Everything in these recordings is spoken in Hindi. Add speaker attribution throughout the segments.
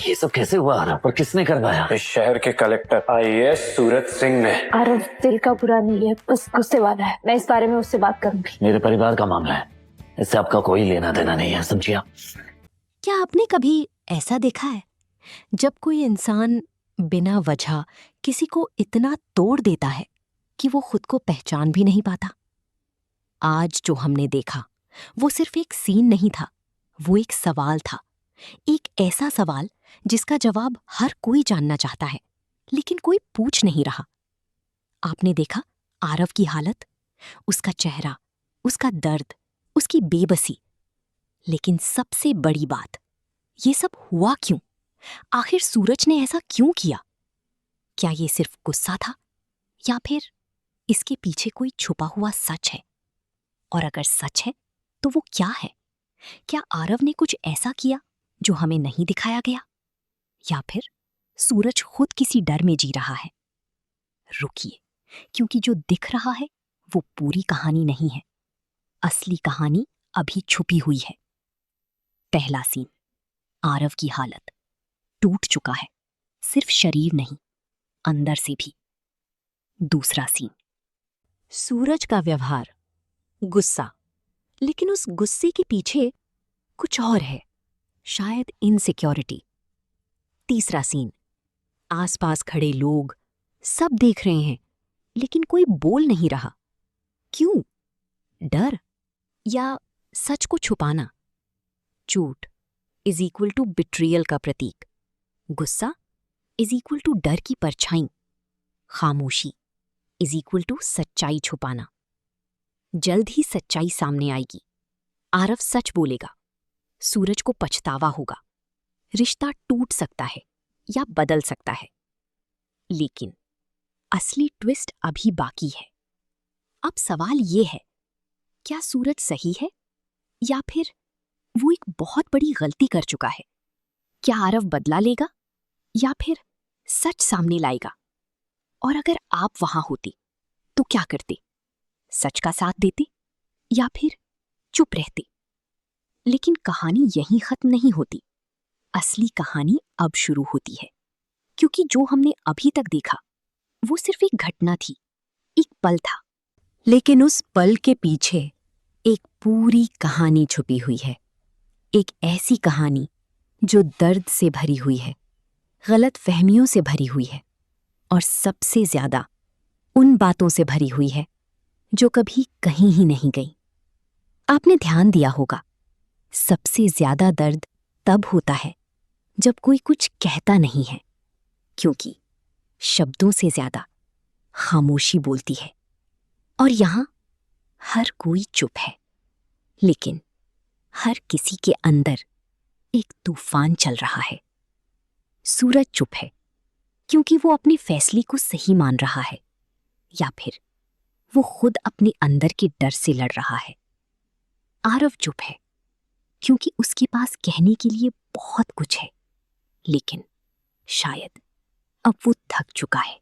Speaker 1: ये सब कैसे हुआ आरव और किसने करवाया?
Speaker 2: इस शहर के कलेक्टर आईएएस सूरज सिंह ने।
Speaker 3: आरव दिल का बुरा नहीं है, बस गुस्से वाला है। मैं इस बारे में उससे बात करूंगी।
Speaker 1: मेरे परिवार का मामला है, इससे आपका कोई लेना देना नहीं है, समझिए?
Speaker 4: क्या आपने कभी ऐसा देखा है जब कोई इंसान बिना वजह किसी को इतना तोड़ देता है कि वो खुद को पहचान भी नहीं पाता? आज जो हमने देखा वो सिर्फ एक सीन नहीं था, वो एक सवाल था। एक ऐसा सवाल जिसका जवाब हर कोई जानना चाहता है, लेकिन कोई पूछ नहीं रहा। आपने देखा आरव की हालत, उसका चेहरा, उसका दर्द, उसकी बेबसी। लेकिन सबसे बड़ी बात, ये सब हुआ क्यों? आखिर सूरज ने ऐसा क्यों किया? क्या ये सिर्फ गुस्सा था या फिर इसके पीछे कोई छुपा हुआ सच है? और अगर सच है तो वो क्या है? क्या आरव ने कुछ ऐसा किया जो हमें नहीं दिखाया गया, या फिर सूरज खुद किसी डर में जी रहा है? रुकिए, क्योंकि जो दिख रहा है वो पूरी कहानी नहीं है। असली कहानी अभी छुपी हुई है। पहला सीन, आरव की हालत। टूट चुका है, सिर्फ शरीर नहीं, अंदर से भी। दूसरा सीन, सूरज का व्यवहार, गुस्सा, लेकिन उस गुस्से के पीछे कुछ और है, शायद इनसिक्योरिटी। तीसरा सीन, आसपास खड़े लोग सब देख रहे हैं लेकिन कोई बोल नहीं रहा। क्यों? डर या सच को छुपाना? झूठ इज इक्वल टू बिट्रियल का प्रतीक, गुस्सा इज इक्वल टू डर की परछाई, खामोशी इज इक्वल टू सच्चाई छुपाना। जल्द ही सच्चाई सामने आएगी। आरव सच बोलेगा, सूरज को पछतावा होगा, रिश्ता टूट सकता है या बदल सकता है। लेकिन असली ट्विस्ट अभी बाकी है। अब सवाल ये है, क्या सूरज सही है या फिर वो एक बहुत बड़ी गलती कर चुका है? क्या आरव बदला लेगा या फिर सच सामने लाएगा? और अगर आप वहां होते तो क्या करते? सच का साथ देते या फिर चुप रहते? लेकिन कहानी यहीं खत्म नहीं होती। असली कहानी अब शुरू होती है, क्योंकि जो हमने अभी तक देखा वो सिर्फ एक घटना थी, एक पल था। लेकिन उस पल के पीछे एक पूरी कहानी छुपी हुई है। एक ऐसी कहानी जो दर्द से भरी हुई है, गलत फहमियों से भरी हुई है, और सबसे ज्यादा उन बातों से भरी हुई है जो कभी कहीं ही नहीं गई। आपने ध्यान दिया होगा, सबसे ज्यादा दर्द तब होता है जब कोई कुछ कहता नहीं है, क्योंकि शब्दों से ज्यादा खामोशी बोलती है। और यहां हर कोई चुप है, लेकिन हर किसी के अंदर एक तूफान चल रहा है। सूरज चुप है क्योंकि वो अपने फैसले को सही मान रहा है, या फिर वो खुद अपने अंदर के डर से लड़ रहा है। आरव चुप है क्योंकि उसके पास कहने के लिए बहुत कुछ है, लेकिन शायद अब वो थक चुका है।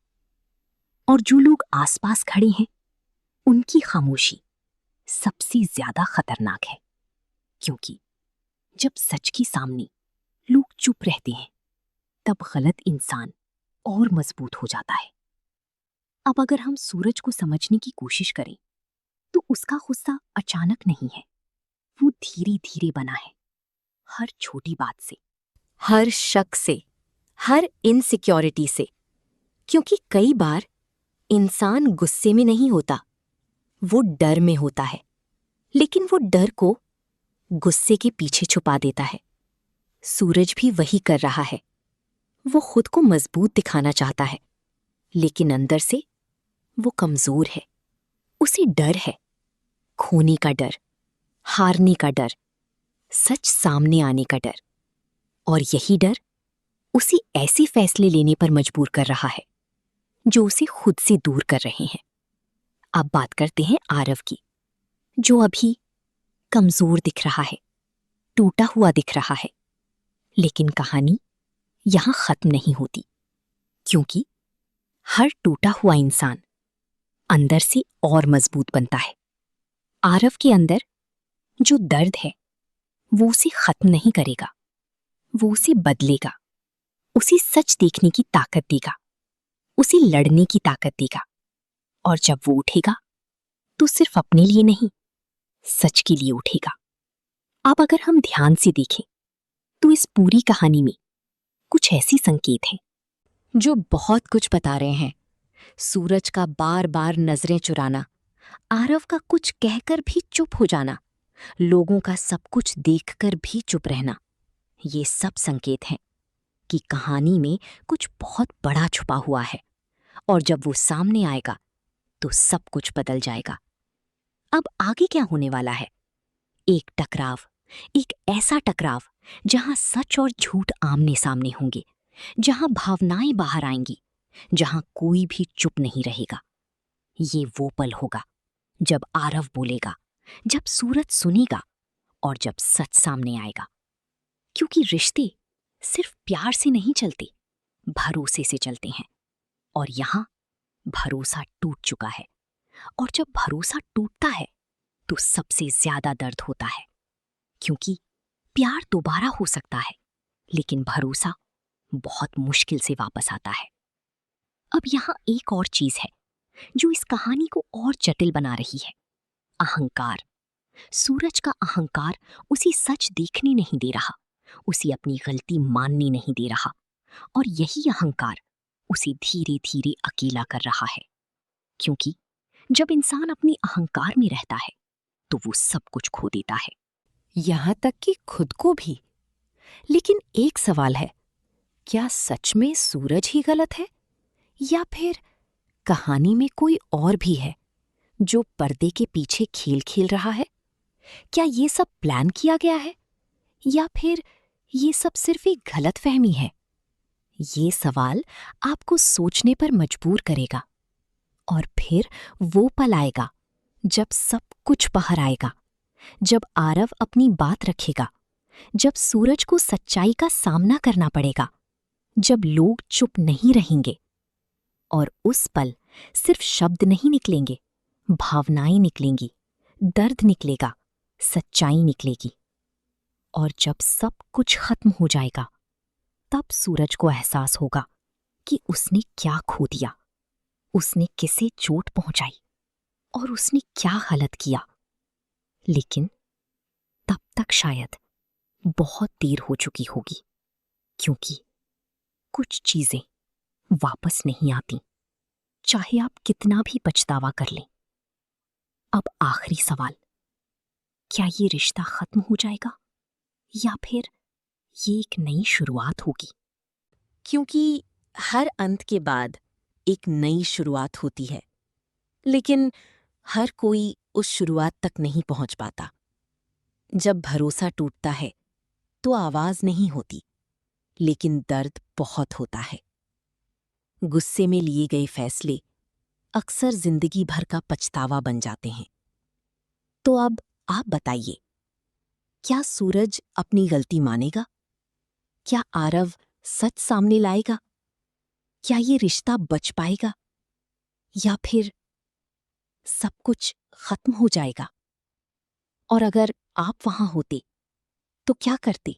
Speaker 4: और जो लोग आसपास खड़े हैं, उनकी खामोशी सबसे ज्यादा खतरनाक है, क्योंकि जब सच के सामने लोग चुप रहते हैं तब गलत इंसान और मजबूत हो जाता है। अब अगर हम सूरज को समझने की कोशिश करें तो उसका गुस्सा अचानक नहीं है, वो धीरे धीरे बना है। हर छोटी बात से, हर शक से, हर इनसिक्योरिटी से। क्योंकि कई बार इंसान गुस्से में नहीं होता, वो डर में होता है, लेकिन वो डर को गुस्से के पीछे छुपा देता है। सूरज भी वही कर रहा है। वो खुद को मजबूत दिखाना चाहता है, लेकिन अंदर से वो कमजोर है। उसे डर है, खोने का डर, हारने का डर, सच सामने आने का डर। और यही डर उसे ऐसे फैसले लेने पर मजबूर कर रहा है जो उसे खुद से दूर कर रहे हैं। अब बात करते हैं आरव की, जो अभी कमजोर दिख रहा है, टूटा हुआ दिख रहा है। लेकिन कहानी यहां खत्म नहीं होती, क्योंकि हर टूटा हुआ इंसान अंदर से और मजबूत बनता है। आरव के अंदर जो दर्द है वो उसे खत्म नहीं करेगा, वो उसे बदलेगा। उसे सच देखने की ताकत देगा, उसे लड़ने की ताकत देगा। और जब वो उठेगा तो सिर्फ अपने लिए नहीं, सच के लिए उठेगा। अब अगर हम ध्यान से देखें तो इस पूरी कहानी में कुछ ऐसी संकेत हैं जो बहुत कुछ बता रहे हैं। सूरज का बार बार नजरें चुराना, आरव का कुछ कहकर भी चुप हो जाना, लोगों का सब कुछ देखकर भी चुप रहना, ये सब संकेत हैं कि कहानी में कुछ बहुत बड़ा छुपा हुआ है। और जब वो सामने आएगा तो सब कुछ बदल जाएगा। अब आगे क्या होने वाला है? एक टकराव, एक ऐसा टकराव जहां सच और झूठ आमने सामने होंगे, जहां भावनाएं बाहर आएंगी, जहां कोई भी चुप नहीं रहेगा। ये वो पल होगा जब आरव बोलेगा, जब सूरज सुनेगा और जब सच सामने आएगा। क्योंकि रिश्ते सिर्फ प्यार से नहीं चलते, भरोसे से चलते हैं। और यहां भरोसा टूट चुका है। और जब भरोसा टूटता है तो सबसे ज्यादा दर्द होता है, क्योंकि प्यार दोबारा हो सकता है, लेकिन भरोसा बहुत मुश्किल से वापस आता है। अब यहां एक और चीज है जो इस कहानी को और जटिल बना रही है। अहंकार। सूरज का अहंकार उसे सच देखने नहीं दे रहा, उसे अपनी गलती मानने नहीं दे रहा। और यही अहंकार उसे धीरे धीरे अकेला कर रहा है। क्योंकि जब इंसान अपने अहंकार में रहता है तो वो सब कुछ खो देता है, यहां तक कि खुद को भी। लेकिन एक सवाल है, क्या सच में सूरज ही गलत है, या फिर कहानी में कोई और भी है जो पर्दे के पीछे खेल खेल रहा है? क्या ये सब प्लान किया गया है, या फिर ये सब सिर्फ एक गलतफहमी है? ये सवाल आपको सोचने पर मजबूर करेगा। और फिर वो पल आएगा जब सब कुछ बाहर आएगा, जब आरव अपनी बात रखेगा, जब सूरज को सच्चाई का सामना करना पड़ेगा, जब लोग चुप नहीं रहेंगे। और उस पल सिर्फ शब्द नहीं निकलेंगे, भावनाएं निकलेंगी, दर्द निकलेगा, सच्चाई निकलेगी। और जब सब कुछ खत्म हो जाएगा तब सूरज को एहसास होगा कि उसने क्या खो दिया, उसने किसे चोट पहुंचाई और उसने क्या गलत किया। लेकिन तब तक शायद बहुत देर हो चुकी होगी, क्योंकि कुछ चीजें वापस नहीं आती, चाहे आप कितना भी पछतावा कर लें। अब आखिरी सवाल, क्या ये रिश्ता खत्म हो जाएगा या फिर ये एक नई शुरुआत होगी? क्योंकि हर अंत के बाद एक नई शुरुआत होती है, लेकिन हर कोई उस शुरुआत तक नहीं पहुंच पाता। जब भरोसा टूटता है तो आवाज नहीं होती, लेकिन दर्द बहुत होता है। गुस्से में लिए गए फैसले अक्सर जिंदगी भर का पछतावा बन जाते हैं। तो अब आप बताइए, क्या सूरज अपनी गलती मानेगा? क्या आरव सच सामने लाएगा? क्या ये रिश्ता बच पाएगा, या फिर सब कुछ खत्म हो जाएगा? और अगर आप वहां होते तो क्या करते?